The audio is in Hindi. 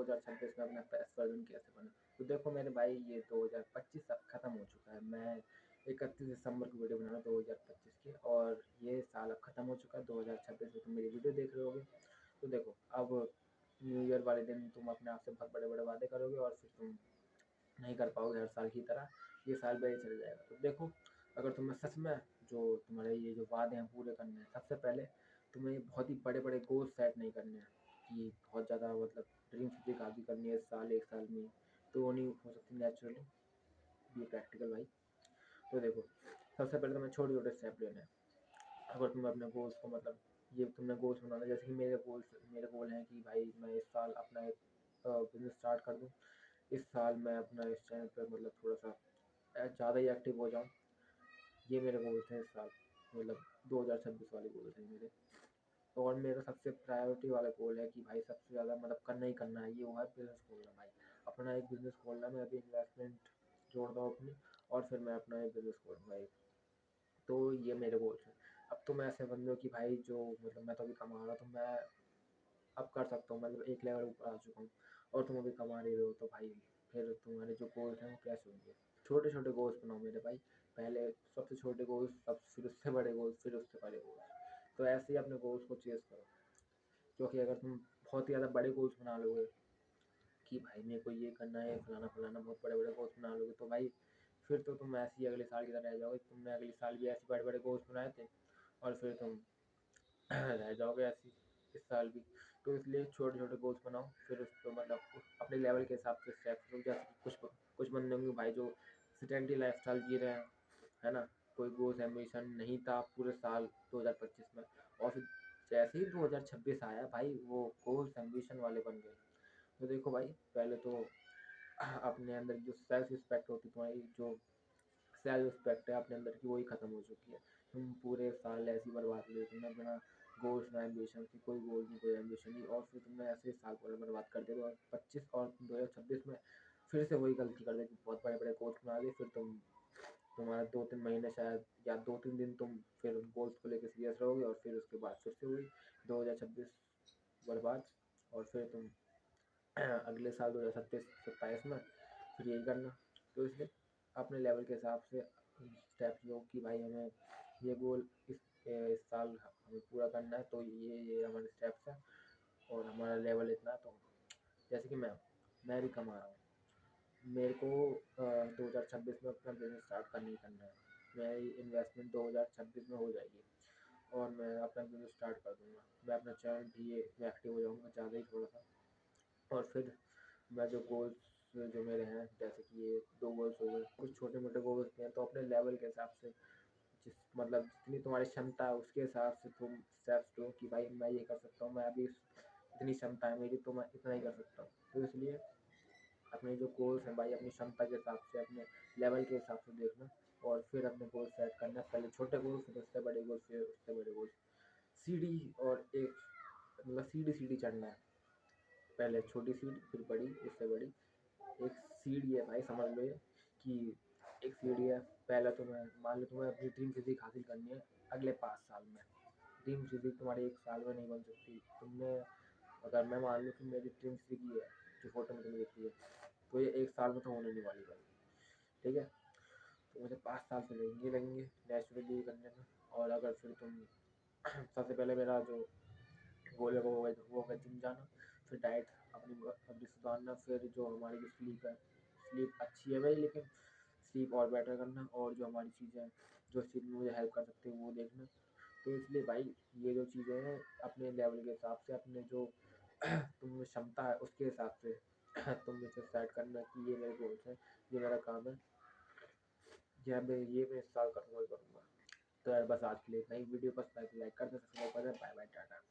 2026 में अपना बेस्ट वर्ज़न कैसे बने। तो देखो मेरे भाई, ये 2025 अब खत्म हो चुका है। मैं 31 दिसंबर को वीडियो बना रहा हूँ 2025 की, और ये साल अब खत्म हो चुका है 2026 में। तुम मेरी वीडियो देख रहे होगे, तो देखो अब न्यू ईयर वाले दिन तुम अपने आप से बहुत बड़े-बड़े वादे करोगे और फिर तुम नहीं कर पाओगे हर साल की तरह, ये साल भी चले जाएगा। तो देखो, अगर तुम्हें सच में जो तुम्हारे ये जो वादे हैं पूरे करने हैं, सबसे पहले तुम्हें बहुत ही बड़े-बड़े गोल सेट नहीं करने हैं कि बहुत ज़्यादा मतलब ड्रीम सिटी हासिल करनी है इस साल, 1 साल में, तो वो नहीं हो सकती नेचुरली, बी प्रैक्टिकल भाई। तो देखो, सबसे पहले तुम्हें छोटे-छोटे स्टेप लेने हैं। अगर तुम्हें अपने गोल्स को मतलब ये तुमने गोल्स बनाना है, जैसे कि मेरे गोल हैं कि भाई मैं इस साल अपना एक बिज़नेस स्टार्ट कर दूँ। इस साल मैं अपना इस चैनल पे मतलब थोड़ा-सा ज़्यादा ही एक्टिव हो जाऊँ। ये मेरे गोल्स हैं इस साल, मतलब 2026 वाले गोल्स हैं मेरे। और मेरा सबसे प्रायोरिटी वाला गोल है कि भाई सबसे ज़्यादा मतलब करना ही करना है, ये हुआ है बिज़नेस खोलना भाई। अपना एक बिज़नेस खोलना, मैं अभी इन्वेस्टमेंट जोड़ रहा हूँ अपनी, और फिर मैं अपना एक बिज़नेस खोलूँगा एक। तो ये मेरे गोल्स हैं। अब तुम ऐसे बंदे हो कि भाई जो मतलब मैं तो अभी कमा रहा हूँ, तो मैं अब कर सकता हूँ, मतलब एक लेवल ऊपर आ चुका हूँ, और तुम अभी कमा रहे हो, तो भाई फिर तुम्हारे जो गोल्स हैं वो कैसे होंगे? छोटे-छोटे गोल्स बनाओ मेरे भाई। पहले सबसे छोटे गोल्स, तब फिर उससे बड़े गोल्स, फिर उससे बड़े गोल्स। तो ऐसे ही अपने गोल्स को चेज़ करो, क्योंकि अगर तुम बहुत ही ज़्यादा बड़े गोल्स बना लोगे कि भाई मेरे को ये करना है, फलाना-फलाना बहुत बड़े-बड़े गोल्स बना लोगे, तो भाई फिर तो तुम ऐसे ही अगले साल की तरह रह जाओगे। तुमने अगले साल भी ऐसे बड़े-बड़े गोल्स बनाए थे, और फिर तुम रह जाओगे ऐसे ही इस साल भी। तो इसलिए छोटे-छोटे गोल्स बनाओ, फिर उसको मतलब अपने लेवल के हिसाब से स्टेप्स लो। जैसे कि कुछ बंदे होंगे भाई जो सेडेंटरी लाइफ़स्टाइल जी रहे हैं, है ना? कोई गोल्स एम्बिशन नहीं था पूरे साल 2025 में, और फिर जैसे ही 2026 आया भाई, वो गोल्स एम्बिशन वाले बन गए। तो देखो भाई, पहले तो अपने अंदर जो सेल्फ रिस्पेक्ट होती है, तुम्हारी जो सेल्फ रिस्पेक्ट है अपने अंदर की, वही खत्म हो चुकी है। तुम पूरे साल ऐसे ही बर्बाद कर दिए, तुमने बिना गोल्स ना एम्बिशन की, कोई गोल नहीं, कोई एम्बिशन नहीं, और फिर तुमने ऐसे ही साल पूरा बर्बाद कर दिया। 2025 और 2026 में फिर से वही गलती कर दी कि बहुत बड़े-बड़े गोल्स बना लिए, फिर तुम्हारा 2-3 महीने शायद, या 2-3 दिन तुम फिर गोल्स को लेके सीरियस रहोगे, और फिर उसके बाद फिर से वही 2026 बर्बाद, और फिर तुम अगले साल 2027 में फिर यही करना। तो इसलिए अपने लेवल के हिसाब से स्टेप्स लो कि भाई हमें ये गोल इस साल हमें पूरा करना है, तो ये हमारे स्टेप्स हैं, और हमारा लेवल इतना है। तो जैसे कि मैं भी कमा रहा हूँ, मेरे को 2026 में अपना बिज़नेस स्टार्ट करना ही करना है। मेरी इन्वेस्टमेंट 2026 में हो जाएगी, और मैं अपना बिज़नेस स्टार्ट कर दूँगा। मैं अपना चैनल भी ये में एक्टिव हो जाऊँगा ज़्यादा ही थोड़ा-सा, और फिर मैं जो गोल्स जो मेरे हैं, जैसे कि ये 2 गोल्स हो गए, कुछ छोटे-मोटे गोल्स भी हैं, तो अपने लेवल के हिसाब से जिस मतलब जितनी तुम्हारी क्षमता है उसके हिसाब से तुम स्टेप्स लो कि भाई मैं ये कर सकता हूँ, मैं अभी इतनी क्षमता है मेरी, तो मैं इतना ही कर सकता हूँ। तो इसलिए अपने जो गोल्स हैं भाई, अपनी क्षमता के हिसाब से, अपने लेवल के हिसाब से देखना, और फिर अपने गोल सेट करना। पहले छोटे गोल, फिर उससे बड़े गोल, फिर उससे बड़े गोल। सीढ़ी, और एक मतलब सीढ़ी-सीढ़ी चढ़ना है। पहले छोटी सीढ़ी, फिर बड़ी, उससे बड़ी। एक सीढ़ी है भाई, समझ लो ये कि एक सीढ़ी है। पहले तुम्हें मान लो तुम्हें अपनी ड्रीम फिज़िक हासिल करनी है अगले 5 साल में। ड्रीम फिज़िक तुम्हारी 1 साल में नहीं बन सकती। तुमने अगर मैं मान लूँ कि मेरी ड्रीम फिज़िक ये है, जो फ़ोटो में तुम्हें दिख रही है, तो ये 1 साल में तो होने नहीं वाली भाई, ठीक है? तो मुझे 5 साल तो लगेंगे नेचुरली करने में। और अगर फिर तुम सबसे पहले मेरा जो गोले को वो होगा जिम जाना, फिर डाइट अपनी सुधारना, फिर जो हमारी जो स्लीप है, स्लीप अच्छी है भाई, लेकिन स्लीप और बेटर करना, और जो हमारी चीज़ें हैं जो इस चीज़ में मुझे हेल्प कर सकती हैं वो देखना। तो इसलिए भाई ये जो चीज़ें हैं अपने लेवल के हिसाब से, अपने जो तुम में क्षमता है उसके हिसाब से तुम इसे सेट करना कि ये मेरे गोल्स हैं, ये मेरा काम है, ये मैं इस साल करूँगा ही करूँगा। तो यार बस आज के लिए इतना ही। वीडियो पसंद आए तो लाइक कर दें, सब्सक्राइब कर दें। Bye bye, Tata.